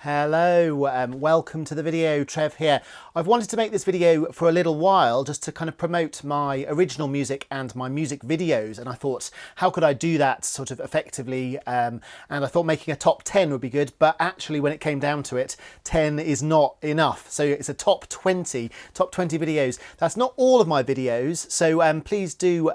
Hello, welcome to the video. Trev here. I've wanted to make this video for a little while just to kind of promote my original music and my music videos, and I thought, how could I do that sort of effectively? And I thought making a top 10 would be good, but actually when it came down to it, 10 is not enough. So it's a top 20 videos. That's not all of my videos, so please do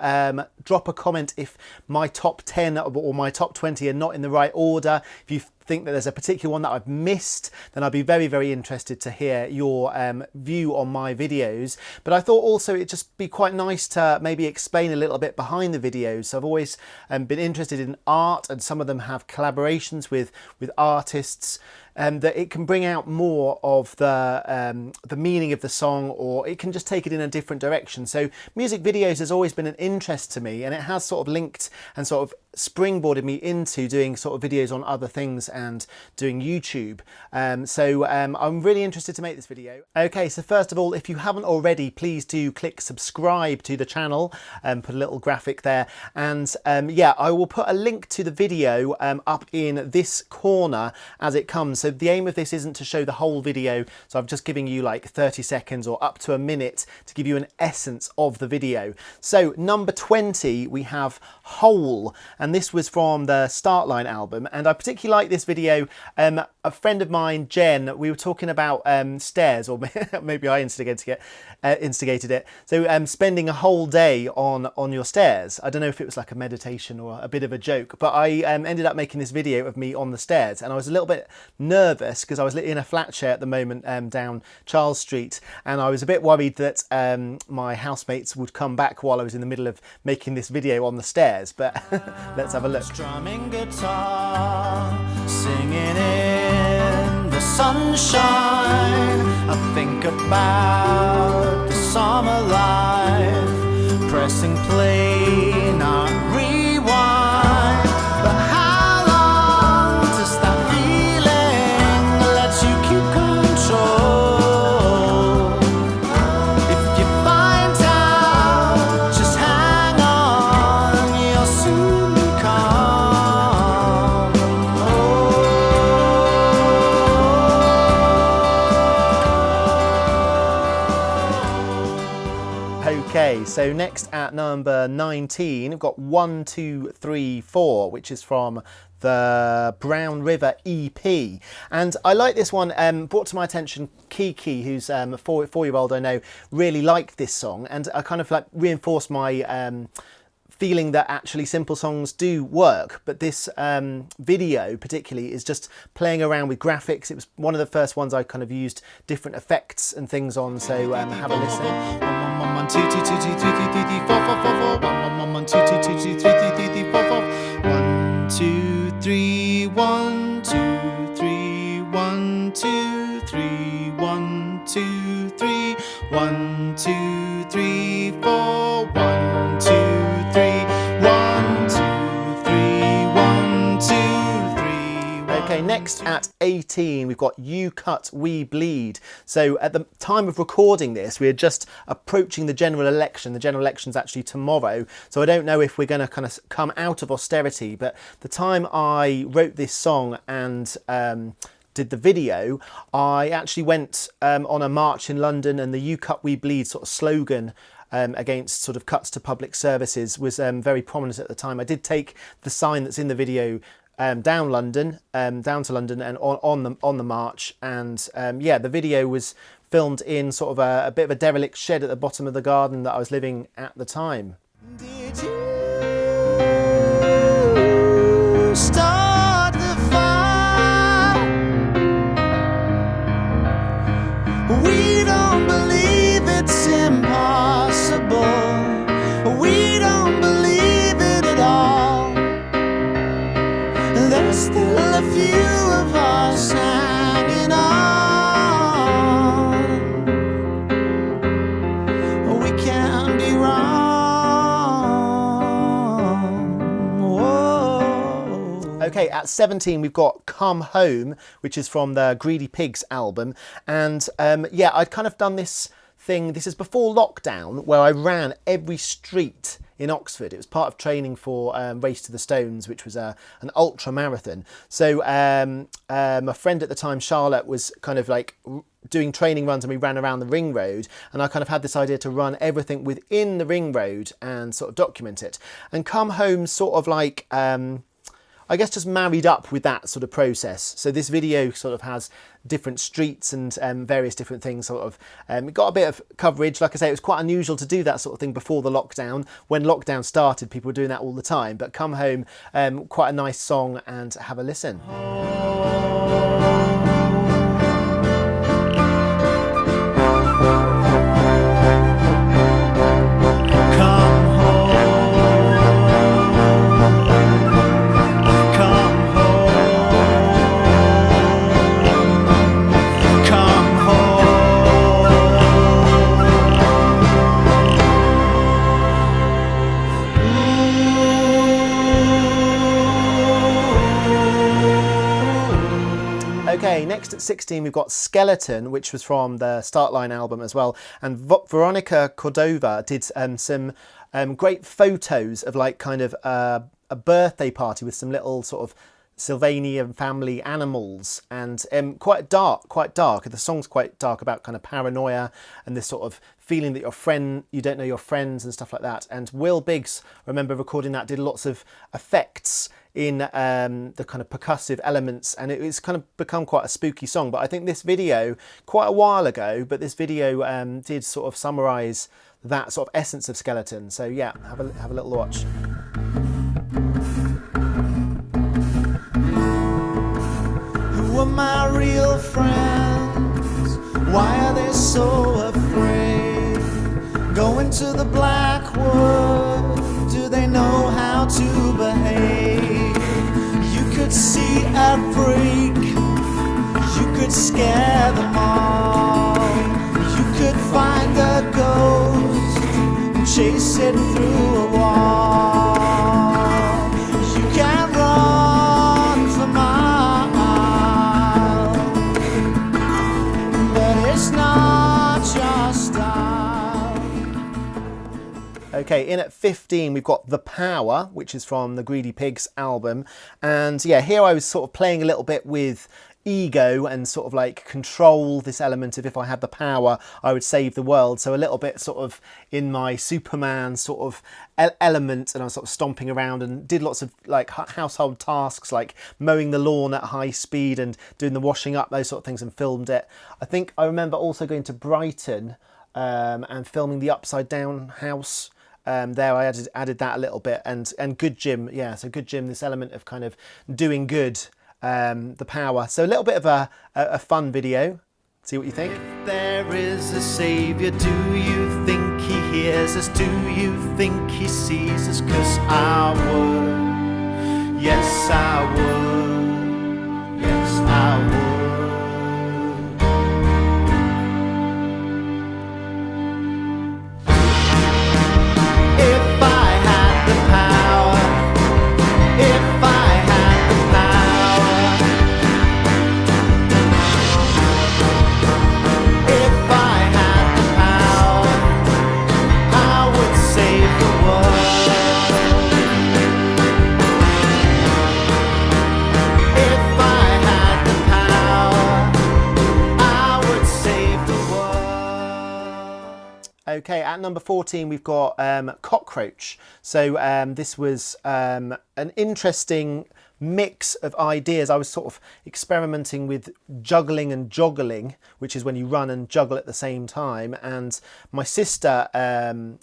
drop a comment if my top 10 or my top 20 are not in the right order. If you think that there's a particular one that I've missed, then I'd be very interested to hear your view on my videos. But I thought also it'd just be quite nice to maybe explain a little bit behind the videos. So I've always been interested in art, and some of them have collaborations with artists, that it can bring out more of the meaning of the song, or it can just take it in a different direction. So music videos has always been an interest to me, and it has sort of linked and sort of springboarded me into doing sort of videos on other things and doing YouTube. I'm really interested to make this video. Okay, so first of all, if you haven't already, please do click subscribe to the channel and put a little graphic there. And yeah, I will put a link to the video up in this corner as it comes. So the aim of this isn't to show the whole video, so I'm just giving you like 30 seconds or up to a minute to give you an essence of the video. So number 20, we have Hole, and this was from the Start Line album, and I particularly like this video. A friend of mine, Jen, we were talking about stairs, or maybe I instigated it. So spending a whole day on your stairs. I don't know if it was like a meditation or a bit of a joke, but I ended up making this video of me on the stairs, and I was a little bit nervous because I was in a flat share at the moment down Charles Street, and I was a bit worried that my housemates would come back while I was in the middle of making this video on the stairs, but let's have a look. Strumming guitar, singing in the sunshine, I think about the summer life, pressing play, not rewind. But how long does that feeling let you keep control? If you find out, just hang on, you'll soon become Okay, so next at number 19, we've got 1, 2, 3, 4, which is from the Brown River EP, and I like this one. Brought to my attention, Kiki, who's a four-year-old I know, really liked this song, and I kind of like reinforced my feeling that actually simple songs do work. But this video particularly is just playing around with graphics. It was one of the first ones I kind of used different effects and things on, so have a listen. 1, 2, 2, 2, 2, 3, 3, 3, 4, 4, 4, 4. 1, 2, 2, 2, 2, 3, 3, 3, 4, 4. 1, 2, 3, 1, 2, 3, 1, 2, 3, 1, 2, 3, 1, 2, 3, 4, 1, 2, 3, 1, 2, 3, 1, 2, 3. Okay, next at 18, we've got You Cut, We Bleed. So at the time of recording this, we're just approaching the general election. The general election's actually tomorrow, so I don't know if we're going to kind of come out of austerity, but the time I wrote this song and did the video, I actually went on a march in London, and the You Cut, We Bleed sort of slogan against sort of cuts to public services was very prominent at the time. I did take the sign that's in the video down to London and on the march, and yeah, the video was filmed in sort of a bit of a derelict shed at the bottom of the garden that I was living at the time. Did you start the fire? We don't believe it's impossible. We don't believe it at all. There's still a few of us hanging on. We can't be wrong. Whoa. Okay, at 17, we've got Come Home, which is from the Greedy Pigs album. And yeah, I'd kind of done this thing, this is before lockdown, where I ran every street in Oxford. It was part of training for Race to the Stones, which was an ultra marathon. So my friend at the time, Charlotte, was kind of like doing training runs, and we ran around the ring road, and I kind of had this idea to run everything within the ring road and sort of document it. And Come Home sort of like I guess just married up with that sort of process. So this video sort of has different streets and various different things sort of. It got a bit of coverage. Like I say, it was quite unusual to do that sort of thing before the lockdown. When lockdown started, people were doing that all the time. But Come Home, quite a nice song, and have a listen. Okay, next at 16 we've got Skeleton, which was from the Start Line album as well, and Veronica Cordova did some great photos of like kind of a birthday party with some little sort of Sylvanian family animals, and quite dark. The song's quite dark, about kind of paranoia and this sort of feeling that you don't know your friends and stuff like that. And Will Biggs, I remember recording that, did lots of effects in the kind of percussive elements, and it's kind of become quite a spooky song. But I think this video, quite a while ago, but this video did sort of summarise that sort of essence of Skeleton. So yeah, have a little watch. Who are my real friends? Why are they so afraid? Going to the Blackwood, do they know how to behave? You could see a freak, you could scare them all. You could find a ghost and chase it through a wall. You can run for miles, but it's not your style. Okay, in at 15 we've got The Power, which is from the Greedy Pigs album. And yeah, here I was sort of playing a little bit with ego and sort of like control, this element of if I had the power I would save the world. So a little bit sort of in my Superman sort of element, and I was sort of stomping around and did lots of like household tasks like mowing the lawn at high speed and doing the washing up, those sort of things, and filmed it. I think I remember also going to Brighton and filming the upside down house. There I added that a little bit, and Good Jim, yeah, so Good Jim, this element of kind of doing good, the power. So a little bit of a fun video. See what you think. If there is a saviour, do you think he hears us? Do you think he sees us? 'Cause I would, yes I would, yes I would. If I had the power, if I had the power, if I had the power, I would save the world. If I had the power, I would save the world. Okay, at number 14 we've got Cockroach. So this was an interesting mix of ideas. I was sort of experimenting with juggling and joggling, which is when you run and juggle at the same time. And my sister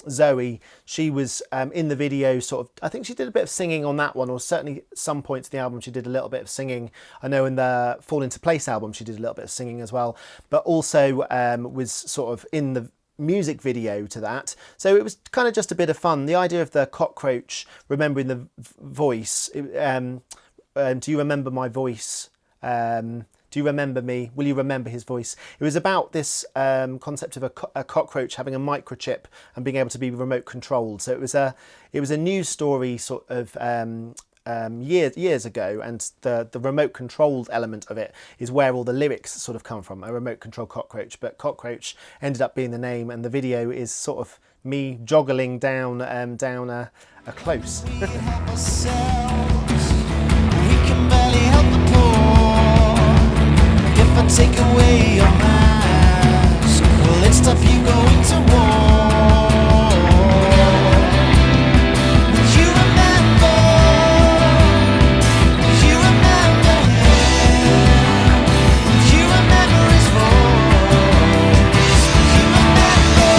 Zoe, she was in the video sort of, I think she did a bit of singing on that one, or certainly at some points in the album she did a little bit of singing. I know in the Fall Into Place album she did a little bit of singing as well, but also was sort of in the music video to that. So it was kind of just a bit of fun. The idea of the cockroach remembering the voice. Do you remember my voice? Do you remember me? Will you remember his voice? It was about this concept of a cockroach having a microchip and being able to be remote controlled. So it was a news story sort of years ago, and the remote controlled element of it is where all the lyrics sort of come from, a remote control cockroach. But Cockroach ended up being the name, and the video is sort of me joggling down down a close. We can barely help the poor. If I take away your mask, will it stop you going to war? You remember, you remember, you remember his voice. You remember,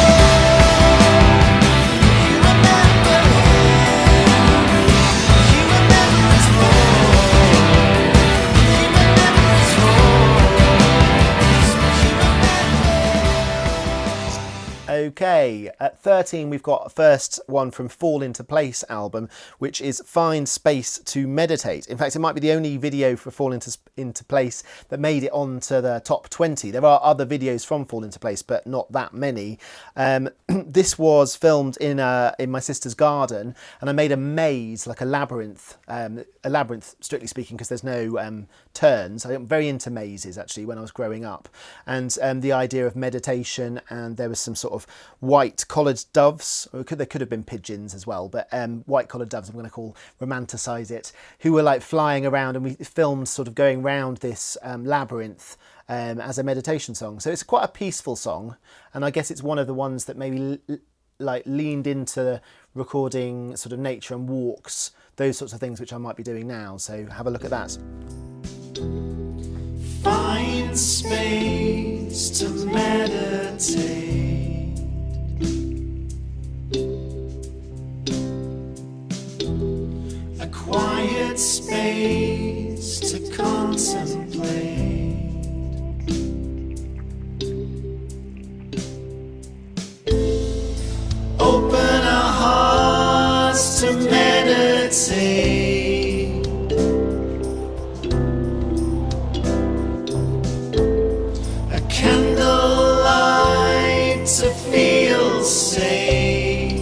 you remember, you remember his voice. You remember his voice. Okay, at 13 we've got a first one from Fall Into Place album, which is Find Space to Meditate. In fact, it might be the only video for Fall Into Place that made it onto the top 20. There are other videos from Fall Into Place, but not that many. This was filmed in my sister's garden, and I made a maze, like a labyrinth strictly speaking, because there's no turns. I'm very into mazes actually when I was growing up, and the idea of meditation, and there was some sort of white collared doves, or there could have been pigeons as well, but white collared doves, I'm going to romanticize it, who were like flying around, and we filmed sort of going round this labyrinth as a meditation song. So it's quite a peaceful song, and I guess it's one of the ones that maybe like leaned into recording sort of nature and walks, those sorts of things which I might be doing now. So have a look at that. Find space to meditate. A quiet space to contemplate. Open our hearts to meditate. A candlelight to feel safe.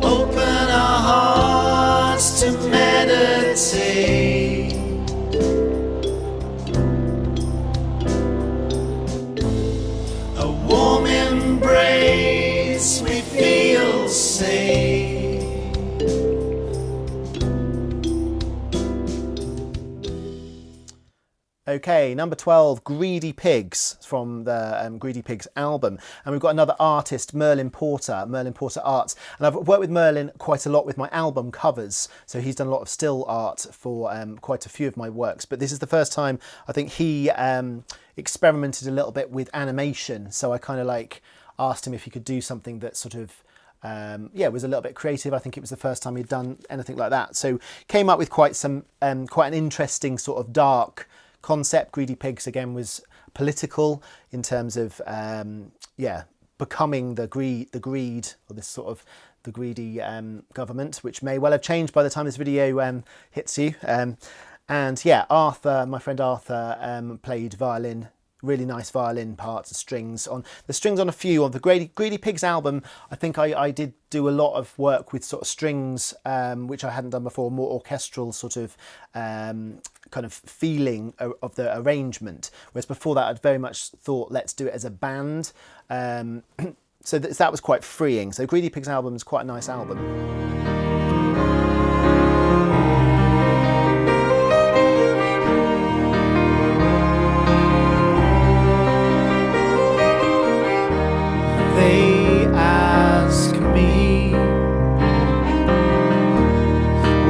Open our hearts to meditate. A warm embrace, we feel safe. Okay, number 12, Greedy Pigs, from the Greedy Pigs album. And we've got another artist, Merlin Porter Arts. And I've worked with Merlin quite a lot with my album covers. So he's done a lot of still art for quite a few of my works. But this is the first time I think he experimented a little bit with animation. So I kind of like asked him if he could do something that sort of was a little bit creative. I think it was the first time he'd done anything like that. So came up with quite an interesting sort of dark concept. Greedy Pigs again was political in terms of becoming the greed, or this sort of the greedy government, which may well have changed by the time this video hits you. And yeah, Arthur, my friend Arthur, played violin. Really nice violin parts, strings on a few of the Greedy Pigs album. I think I did do a lot of work with sort of strings, which I hadn't done before, more orchestral sort of kind of feeling of the arrangement. Whereas before that, I'd very much thought, let's do it as a band. So that was quite freeing. So Greedy Pigs album is quite a nice album. They ask me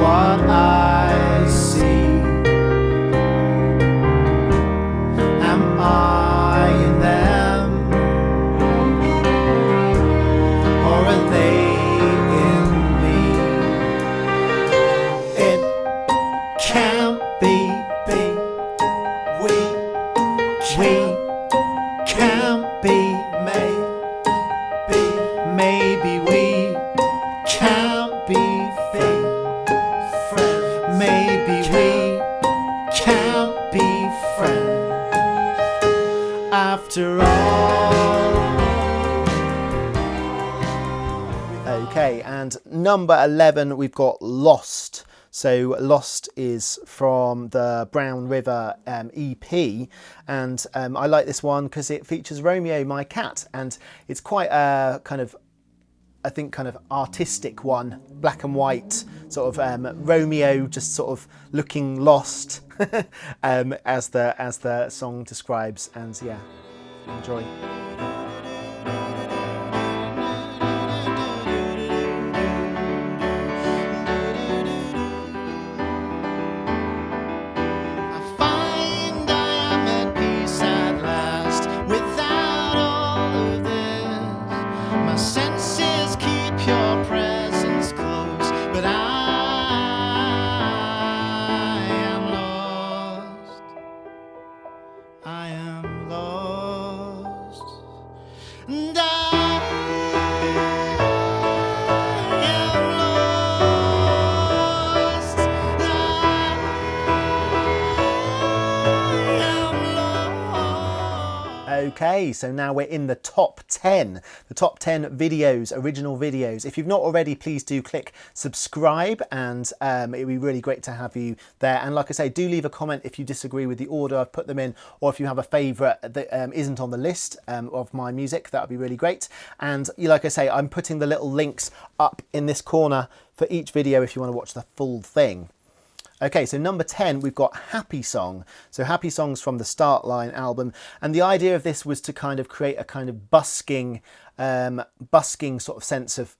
what I see. Am I in them, or are they in me? It can't be we can't be made. Maybe we can't be friends. Maybe we can't be friends after all. Okay, and number 11, we've got Lost. So Lost is from the Brown River EP, and I like this one because it features Romeo, my cat, and it's quite a kind of, I think, kind of artistic one, black and white, sort of Romeo just sort of looking lost, as the song describes, and yeah, enjoy. Okay, so now we're in the top 10 videos, original videos. If you've not already, please do click subscribe, and it'd be really great to have you there. And like I say, do leave a comment if you disagree with the order I've put them in, or if you have a favourite that isn't on the list of my music, that would be really great. And like I say, I'm putting the little links up in this corner for each video if you want to watch the full thing. Okay, so number 10, we've got Happy Song. So Happy Song's from the Start Line album. And the idea of this was to kind of create a kind of busking sort of sense of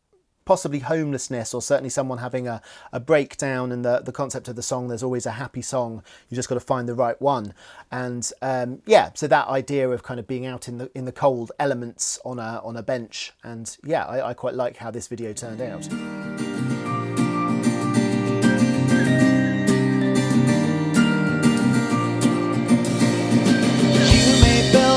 possibly homelessness, or certainly someone having a breakdown. And the concept of the song, there's always a happy song. You just got to find the right one. And yeah, so that idea of kind of being out in the cold elements on a bench. And yeah, I quite like how this video turned out.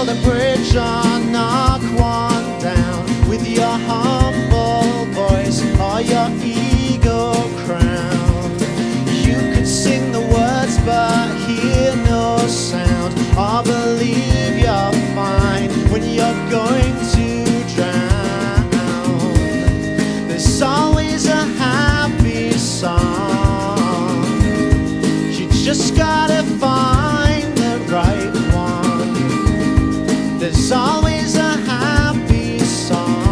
A bridge or knock one down with your humble voice or your ego crown. You could sing the words but hear no sound, or believe you're fine when you're going to drown. There's always a happy song. You just gotta find the right one. There's always a happy song.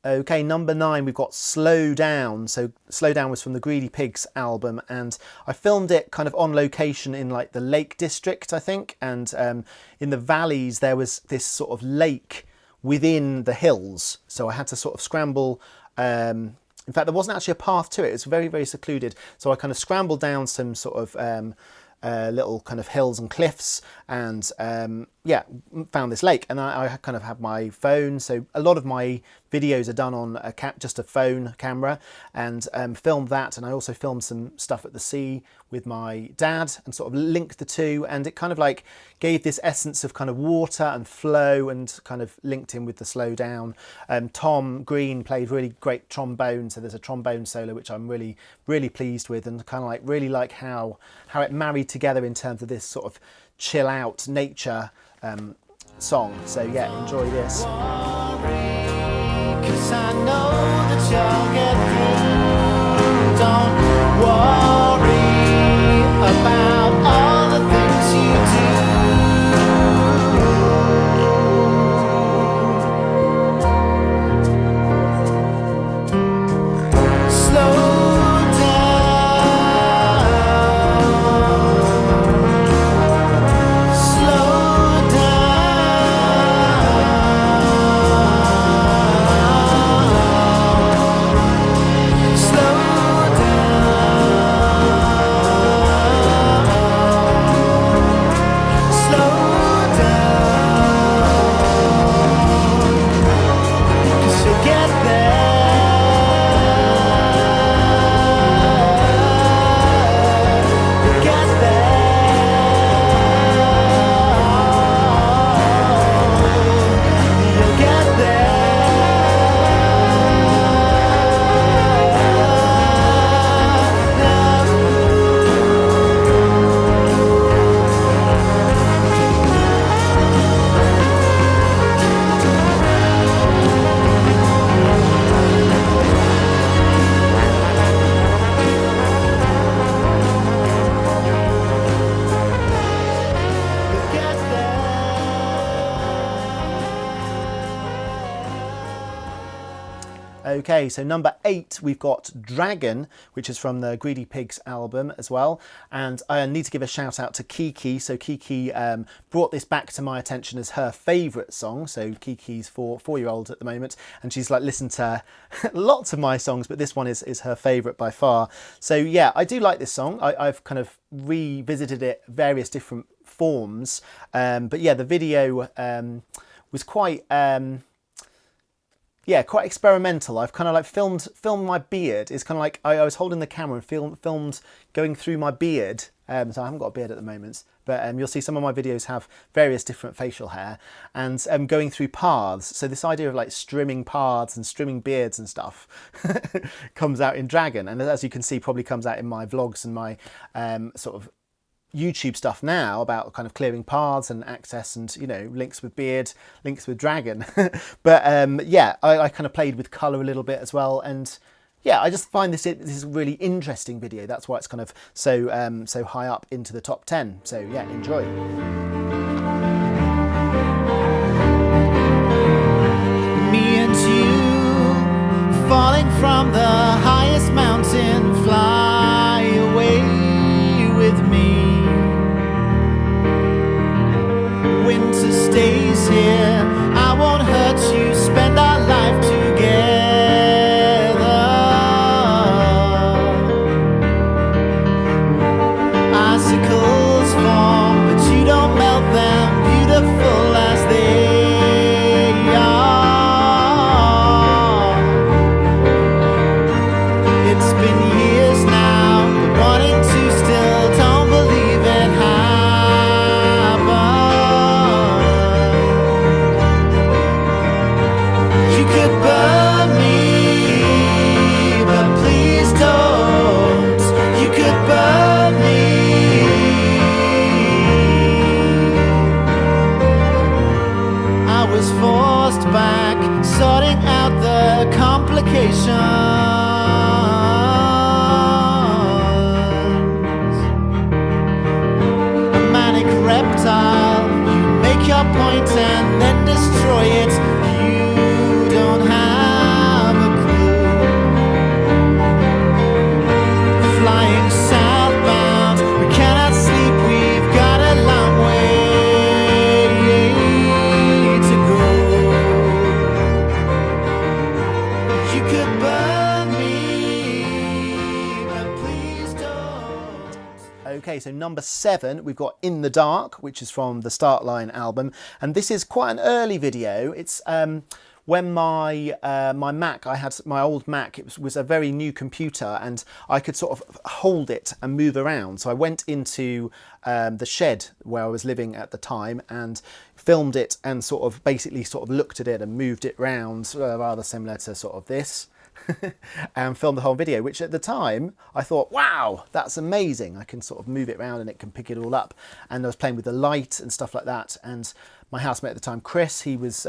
Okay, number 9, we've got Slow Down. So Slow Down was from the Greedy Pigs album, and I filmed it kind of on location in like the Lake District, I think, and in the valleys there was this sort of lake within the hills, so I had to sort of scramble. In fact, there wasn't actually a path to it. It's very, very secluded, so I kind of scrambled down some sort of little kind of hills and cliffs, and yeah, found this lake. And I kind of have my phone, so a lot of my videos are done on just a phone camera, and filmed that. And I also filmed some stuff at the sea with my dad and sort of linked the two, and it kind of like gave this essence of kind of water and flow, and kind of linked in with the slow down. Tom Green played really great trombone, so there's a trombone solo which I'm really, really pleased with, and kind of like really like how it married together in terms of this sort of chill out nature song. So yeah, enjoy this. Cause I know that you'll get through. Don't worry about all the things you do. Slow Okay, so number 8, we've got Dragon, which is from the Greedy Pigs album as well. And I need to give a shout out to Kiki. So Kiki brought this back to my attention as her favourite song. So Kiki's 4-year-old at the moment, and she's like listened to lots of my songs, but this one is her favourite by far. So yeah, I do like this song. I've kind of revisited it various different forms. But yeah, the video was quite... yeah, quite experimental. I've kind of like filmed my beard. It's kind of like I was holding the camera and filmed going through my beard. So I haven't got a beard at the moment, but you'll see some of my videos have various different facial hair, and going through paths. So this idea of like strimming paths and strimming beards and stuff comes out in Dragon, and as you can see, probably comes out in my vlogs and my sort of YouTube stuff now about kind of clearing paths and access and, you know, links with beard, links with Dragon. But yeah, I kind of played with colour a little bit as well, and yeah, I just find this is a really interesting video. That's why it's kind of so so high up into the top 10. So yeah, enjoy. Me and you falling from the highest mountain, fly away with me. Winter stays here, I won't hurt you, spend our life together. Icicles form, but you don't melt them, beautiful as they are. It's been years now, but wanting to still don't believe it happened. You could burn me, but please don't. You could burn me. I was forced back, sorting out the complications. A manic reptile, you make your point and then destroy it. You don't have a clue. Flying southbound, we cannot sleep, we've got a long way to go. You could burn me, but please don't. Okay, so number 7, we've got In the Dark, which is from the Start Line album, and this is quite an early video. It's when my my Mac, I had my old Mac, it was a very new computer, and I could sort of hold it and move around. So I went into the shed where I was living at the time and filmed it, and sort of basically sort of looked at it and moved it around, rather similar to sort of this. And filmed the whole video, which at the time I thought, wow, that's amazing. I can sort of move it around and it can pick it all up. And I was playing with the light and stuff like that. And my housemate at the time, Chris, he was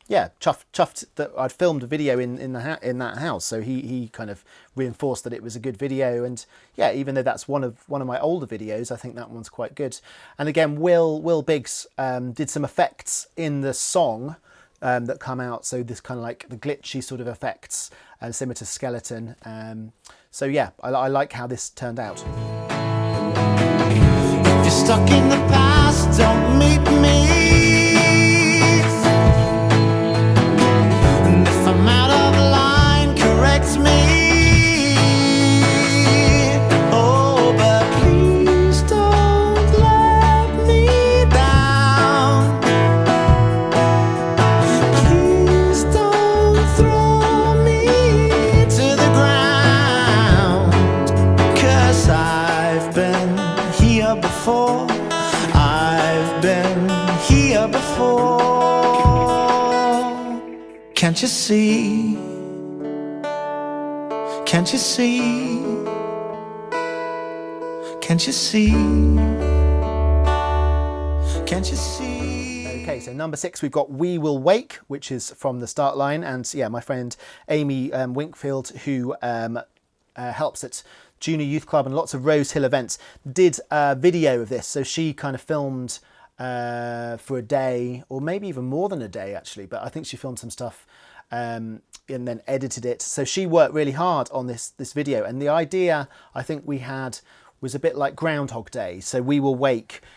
yeah, chuffed that I'd filmed a video in that house. So he kind of reinforced that it was a good video. And yeah, even though that's one of my older videos, I think that one's quite good. And again, Will Biggs did some effects in the song that come out, so this kind of like the glitchy sort of effects, similar to Skeleton. So yeah, I like how this turned out. If you're stuck in the past, don't meet me. And if I'm out of line, correct me. Oh, but please don't let me down. Please don't throw me to the ground. 'Cause I've been here before. I've been here before. Can't you see? Can't you see? Can't you see? Can't you see? Okay, so number 6, we've got We Will Wake, which is from the Start Line. And yeah, my friend Amy Winkfield, who helps at Junior Youth Club and lots of Rose Hill events, did a video of this. So she kind of filmed for a day, or maybe even more than a day actually, but I think she filmed some stuff and then edited it. So she worked really hard on this video, and the idea I think we had was a bit like Groundhog Day. So we will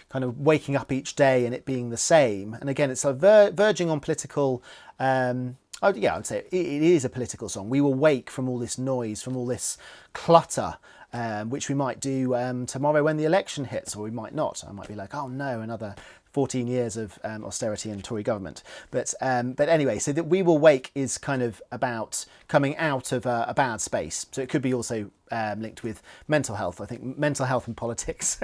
kind of waking up each day and it being the same. And again, it's verging on political. Yeah, I would say it is a political song. We will wake from all this noise, from all this clutter, which we might do tomorrow when the election hits, or we might not. I might be like, oh no, another 14 years of austerity and Tory government. But anyway, so that we will wake is kind of about coming out of a bad space. So it could be also linked with mental health. I think mental health and politics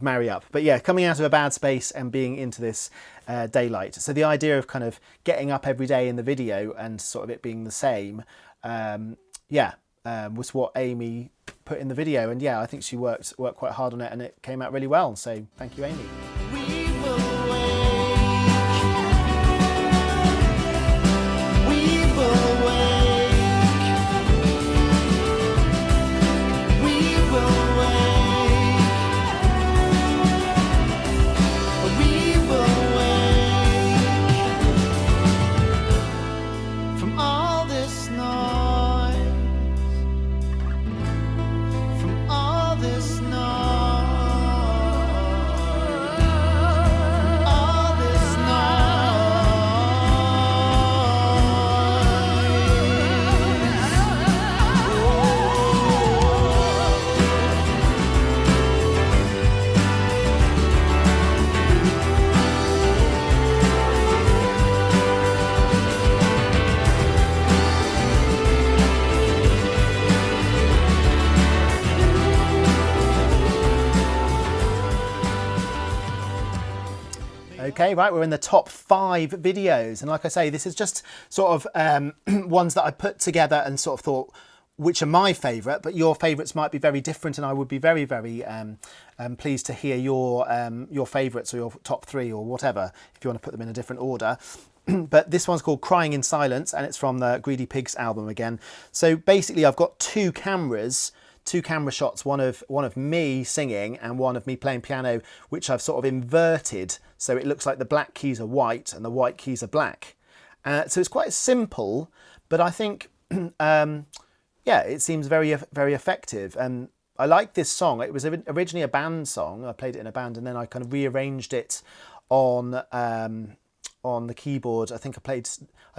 marry up. But yeah, coming out of a bad space and being into this daylight. So the idea of kind of getting up every day in the video and sort of it being the same, was what Amy put in the video. And yeah, I think she worked quite hard on it, and it came out really well. So thank you, Amy. Okay, right, we're in the top 5 videos, and like I say, this is just sort of ones that I put together and sort of thought which are my favourite, but your favourites might be very different, and I would be very, very pleased to hear your favourites or your top 3 or whatever, if you want to put them in a different order. But this one's called Crying in Silence, and it's from the Greedy Pigs album again. So basically I've got two camera shots, one of me singing and one of me playing piano, which I've sort of inverted, so it looks like the black keys are white and the white keys are black. So it's quite simple, but I think, yeah, it seems very, very effective. And I like this song. It was originally a band song. I played it in a band, and then I kind of rearranged it on the keyboard. I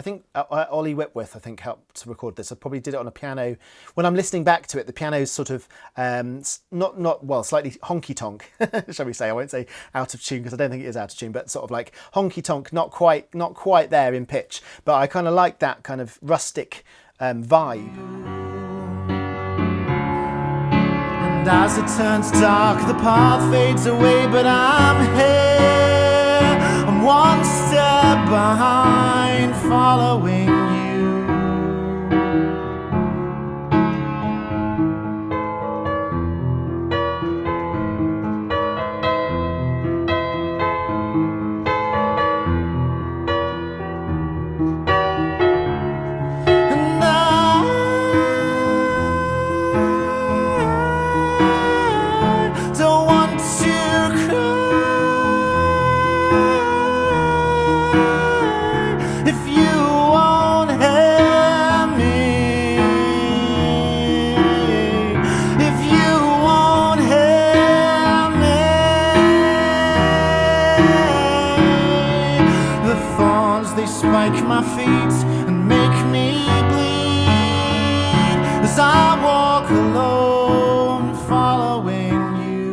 think Ollie Whitworth, I think, helped to record this. I probably did it on a piano. When I'm listening back to it, the piano's sort of slightly honky tonk, shall we say? I won't say out of tune because I don't think it is out of tune, but sort of like honky tonk, not quite there in pitch. But I kind of like that kind of rustic vibe. And as it turns dark, the path fades away, but I'm here. I'm one step behind, following you. And I don't want to cry if you won't hear me, if you won't hear me. The thorns, they spike my feet and make me bleed as I walk alone, following you.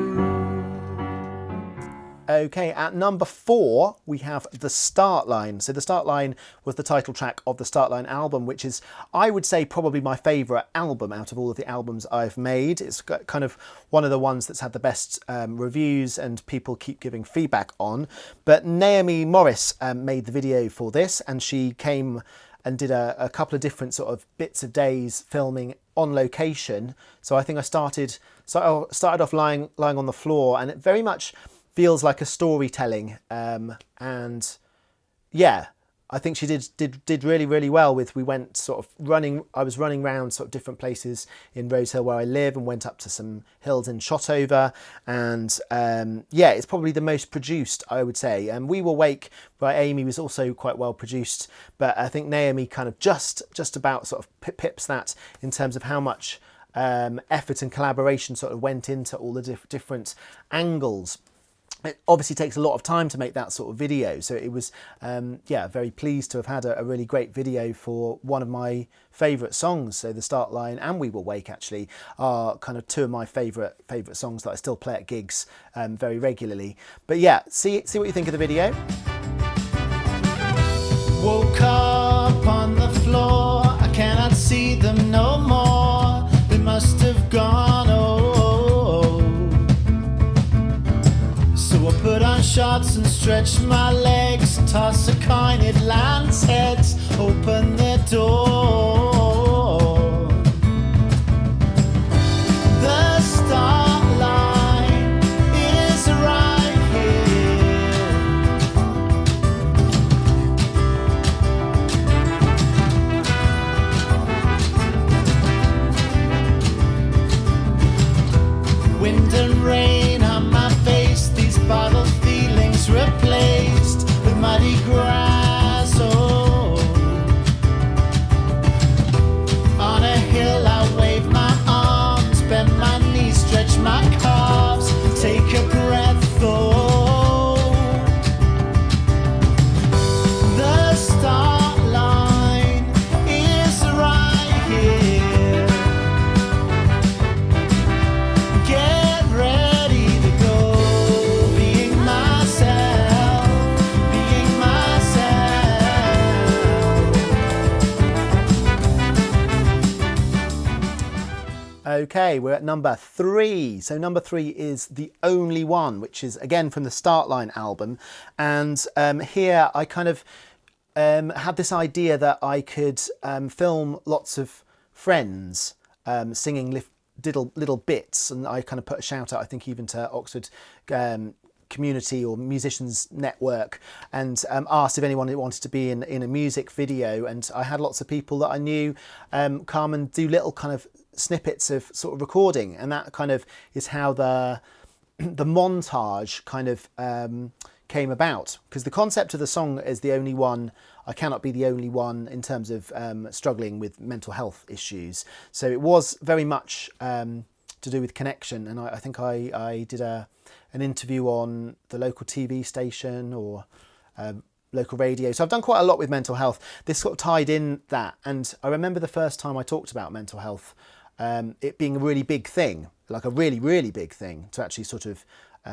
Okay, at number 4, we have The Start Line. So The Start Line was the title track of the Start Line album, which is, I would say, probably my favourite album out of all of the albums I've made. It's kind of one of the ones that's had the best reviews and people keep giving feedback on. But Naomi Morris made the video for this, and she came and did a couple of different sort of bits of days filming on location. So I think I started off lying on the floor, and it very much feels like a storytelling. And yeah, I think she did really well with. We went sort of running. I was running around sort of different places in Rose Hill where I live, and went up to some hills in Shotover. And yeah, it's probably the most produced, I would say. And We Will Wake by Amy was also quite well produced, but I think Naomi kind of just about sort of pips that in terms of how much effort and collaboration sort of went into all the different angles. It obviously takes a lot of time to make that sort of video, so it was yeah, very pleased to have had a really great video for one of my favourite songs. So The Start Line and We Will Wake actually are kind of two of my favourite songs that I still play at gigs very regularly. But yeah, see what you think of the video. Woke up on the floor, I cannot see them no more. They must have gone, oh. So I put on shorts and stretch my legs, toss a coin, it lands heads, open the door. The start line is right here. Wind and rain on my face, these bottled feelings replaced with muddy grass. Oh, on a hill I wave my arms, bend my knees, stretch my calves, take a breath. Oh, the start line is right here. Get ready to go, being myself, being myself. Okay, we're at number 3. So number 3 is The Only One, which is again from the Start Line album. And here I kind of had this idea that I could film lots of friends singing little bits, and I kind of put a shout out, I think, even to Oxford Community or Musicians Network, and asked if anyone wanted to be in a music video. And I had lots of people that I knew come and do little kind of snippets of sort of recording, and that kind of is how the montage kind of came about, because the concept of the song is the only one. I cannot be the only one in terms of struggling with mental health issues. So it was very much to do with connection, and I think I did an interview on the local TV station or local radio. So I've done quite a lot with mental health. This sort of tied in that, and I remember the first time I talked about mental health, it being a really big thing, like a really big thing to actually sort of,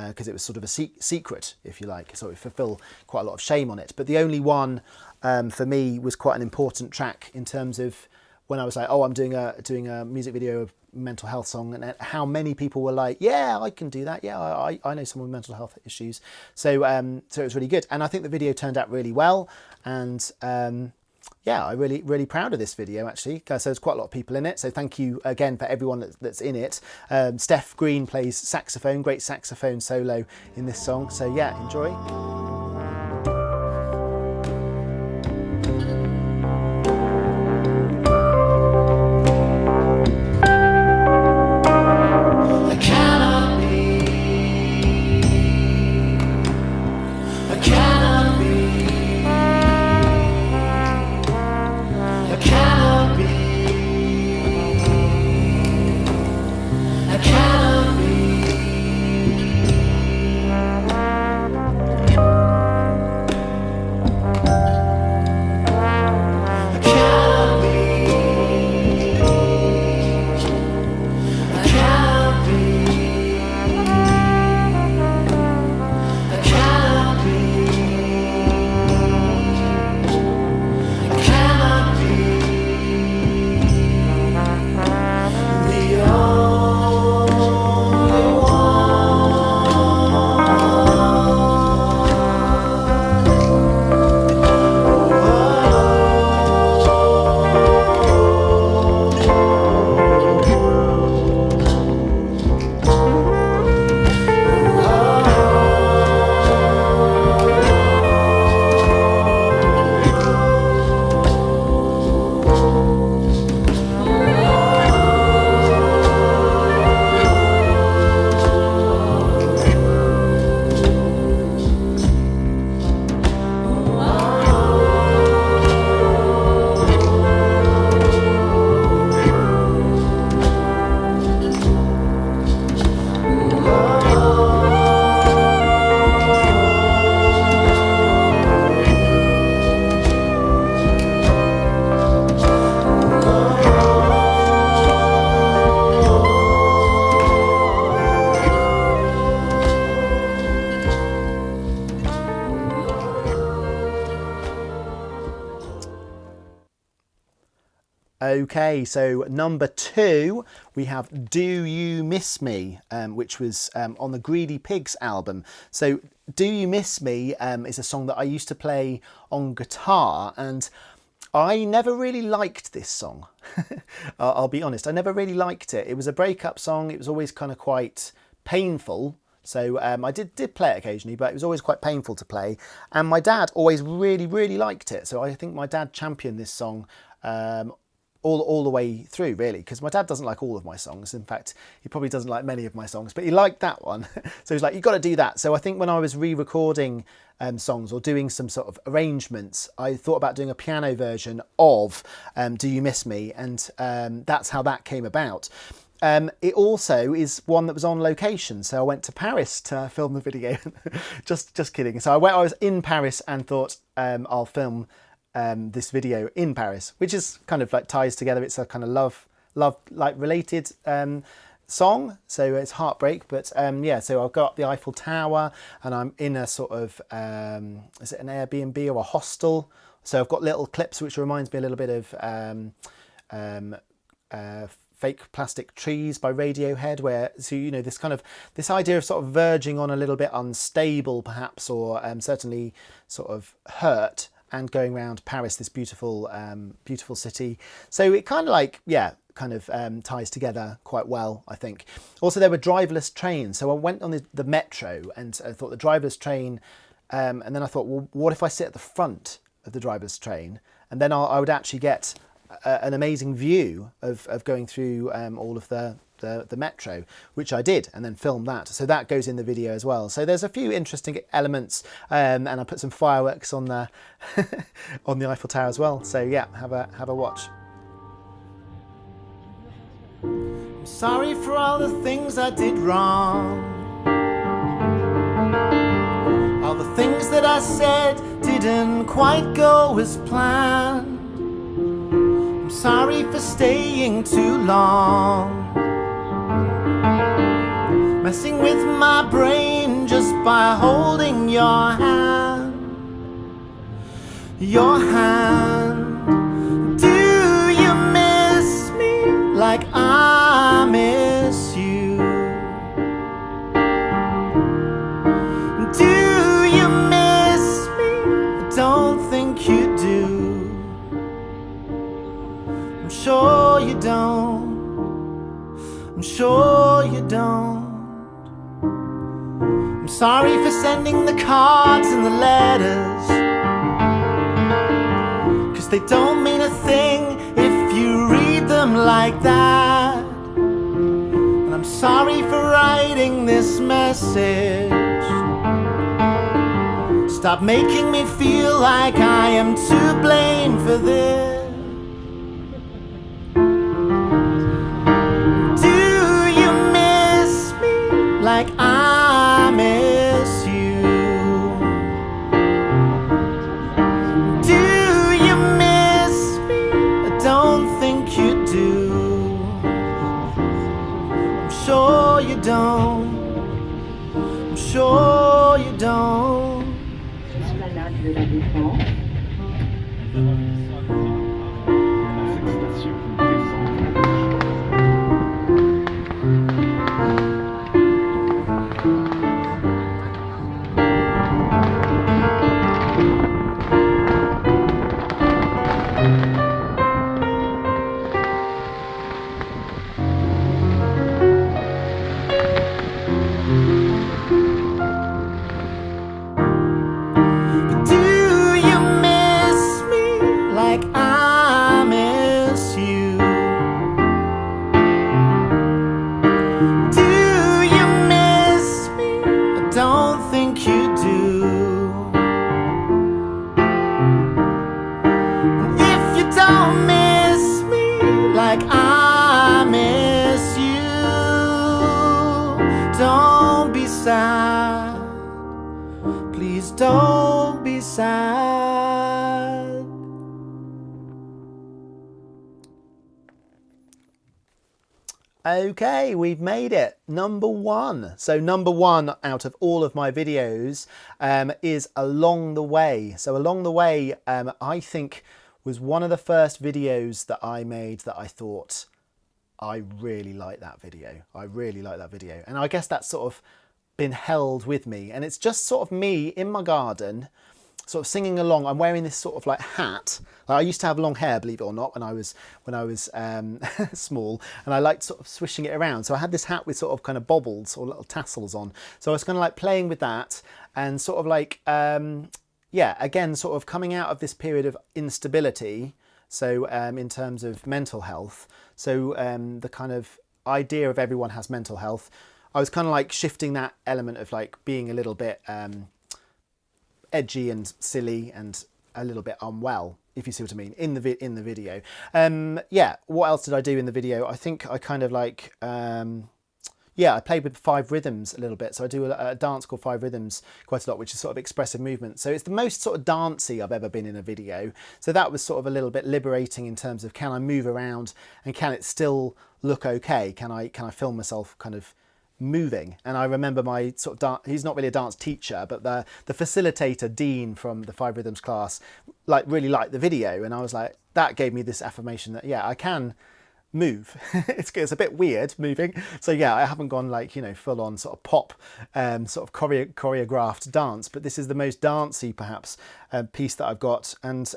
because it was sort of a secret, if you like, so it fulfill quite a lot of shame on it. But The Only One for me was quite an important track in terms of when I was like, oh, I'm doing a music video of mental health song, and how many people were like, yeah, I can do that, yeah, I know someone with mental health issues. So so it was really good, and I think the video turned out really well, and yeah, I'm really proud of this video actually. So there's quite a lot of people in it, so thank you again for everyone that's in it. Steph Green plays saxophone, great saxophone solo in this song, so yeah, enjoy. Okay, so number 2, we have Do You Miss Me, which was on the Greedy Pigs album. So Do You Miss Me is a song that I used to play on guitar, and I never really liked this song. I'll be honest, I never really liked it. It was a breakup song. It was always kind of quite painful. So I did play it occasionally, but it was always quite painful to play. And my dad always really liked it. So I think my dad championed this song all the way through, really, because my dad doesn't like all of my songs. In fact, he probably doesn't like many of my songs, but he liked that one. So he's like, you've got to do that. So I think when I was re-recording songs or doing some sort of arrangements, I thought about doing a piano version of Do You Miss Me? And that's how that came about. It also is one that was on location, so I went to Paris to film the video. just kidding. So I was in Paris and thought I'll film this video in Paris, which is kind of like ties together. It's a kind of love like related song, so it's heartbreak, but yeah, so I've got the Eiffel Tower and I'm in a sort of is it an Airbnb or a hostel? So I've got little clips which reminds me a little bit of Fake Plastic Trees by Radiohead, where, so you know, this idea of sort of verging on a little bit unstable perhaps, or certainly sort of hurt, and going around Paris, this beautiful beautiful city. So it kind of like, yeah, kind of ties together quite well, I think. Also, there were driverless trains, so I went on the metro and I thought the driverless train, and then I thought, well, what if I sit at the front of the driverless train, and then I would actually get an amazing view of going through all of the metro, which I did, and then filmed that. So that goes in the video as well. So there's a few interesting elements, and I put some fireworks on the on the Eiffel Tower as well. So yeah, have a watch. I'm sorry for all the things I did wrong. All the things that I said didn't quite go as planned. I'm sorry for staying too long, messing with my brain just by holding your hand. Your hand. Do you miss me like I miss you? Do you miss me? I don't think you do. I'm sure you don't. I'm sure you don't. I'm sorry for sending the cards and the letters, 'cause they don't mean a thing if you read them like that. And I'm sorry for writing this message. Stop making me feel like I am to blame for this. Like I miss you. Do you miss me? I don't think you do. I'm sure you don't. I'm sure you don't. Esplanade de la Défense. Don't be sad, please don't be sad. Okay, we've made it. Number 1. So number 1 out of all of my videos is Along the Way. So Along the Way, I think was one of the first videos that I made that I thought, I really like that video. I really like that video. And I guess that's sort of been held with me. And it's just sort of me in my garden, sort of singing along. I'm wearing this sort of like hat. Like, I used to have long hair, believe it or not, when I was small, and I liked sort of swishing it around. So I had this hat with sort of kind of bobbles or little tassels on. So I was kind of like playing with that and sort of like, yeah, again, sort of coming out of this period of instability. So in terms of mental health, so the kind of idea of everyone has mental health, I was kind of like shifting that element of like being a little bit edgy and silly and a little bit unwell, if you see what I mean, in the video. Yeah, what else did I do in the video? I think I kind of like, yeah, I played with 5 rhythms a little bit. So I do a dance called 5 Rhythms quite a lot, which is sort of expressive movement. So it's the most sort of dancey I've ever been in a video. So that was sort of a little bit liberating in terms of, can I move around and can it still look okay? Can I film myself kind of moving? And I remember my sort of he's not really a dance teacher, but the facilitator, Dean, from the 5 Rhythms class, like really liked the video, and I was like, that gave me this affirmation that, yeah, I can move. It's a bit weird moving, so yeah, I haven't gone like, you know, full on sort of pop sort of choreographed dance, but this is the most dancey perhaps piece that I've got. And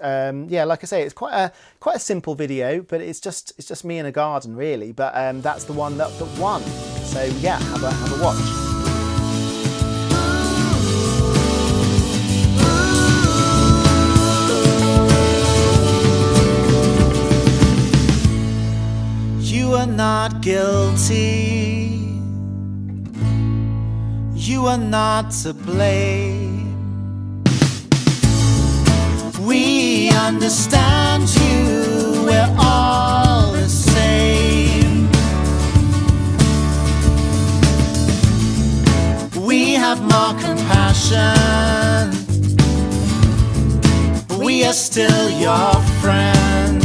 yeah, like I say, it's quite a simple video, but it's just me in a garden really, but that's the one that won. So yeah, have a watch. You are not guilty. You are not to blame. We understand you. We're all the same. We have more compassion. We are still your friends.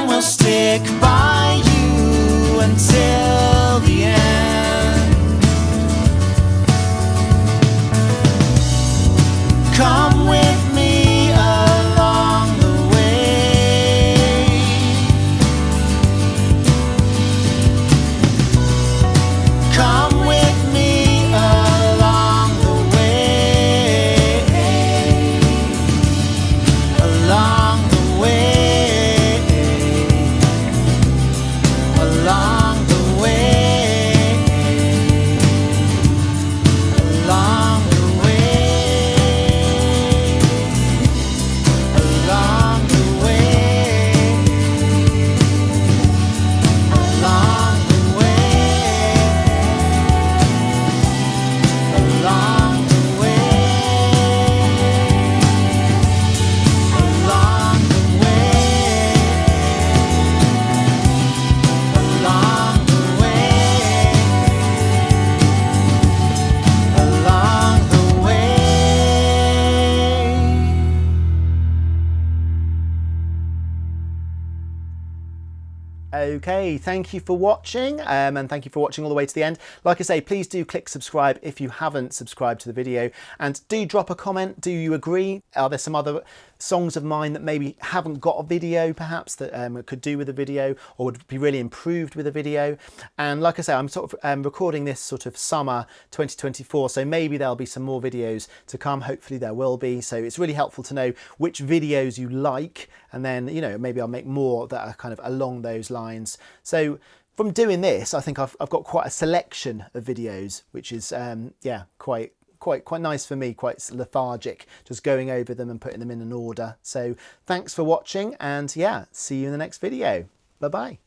We'll stick by you until the end. Come with me along the way. Come with me along the way. Along the way. Along the way, along the way, along the way, along the way, along the way, along the Okay, thank you for watching, and thank you for watching all the way to the end. Like I say, please do click subscribe if you haven't subscribed to the video, and do drop a comment. Do you agree? Are there some other songs of mine that maybe haven't got a video perhaps that could do with a video or would be really improved with a video? And like I say, I'm sort of recording this sort of summer 2024, so maybe there'll be some more videos to come. Hopefully there will be. So it's really helpful to know which videos you like, and then, you know, maybe I'll make more that are kind of along those lines. So from doing this, I think I've got quite a selection of videos, which is yeah, quite nice for me, quite lethargic, just going over them and putting them in an order. So thanks for watching, and yeah, see you in the next video. Bye bye.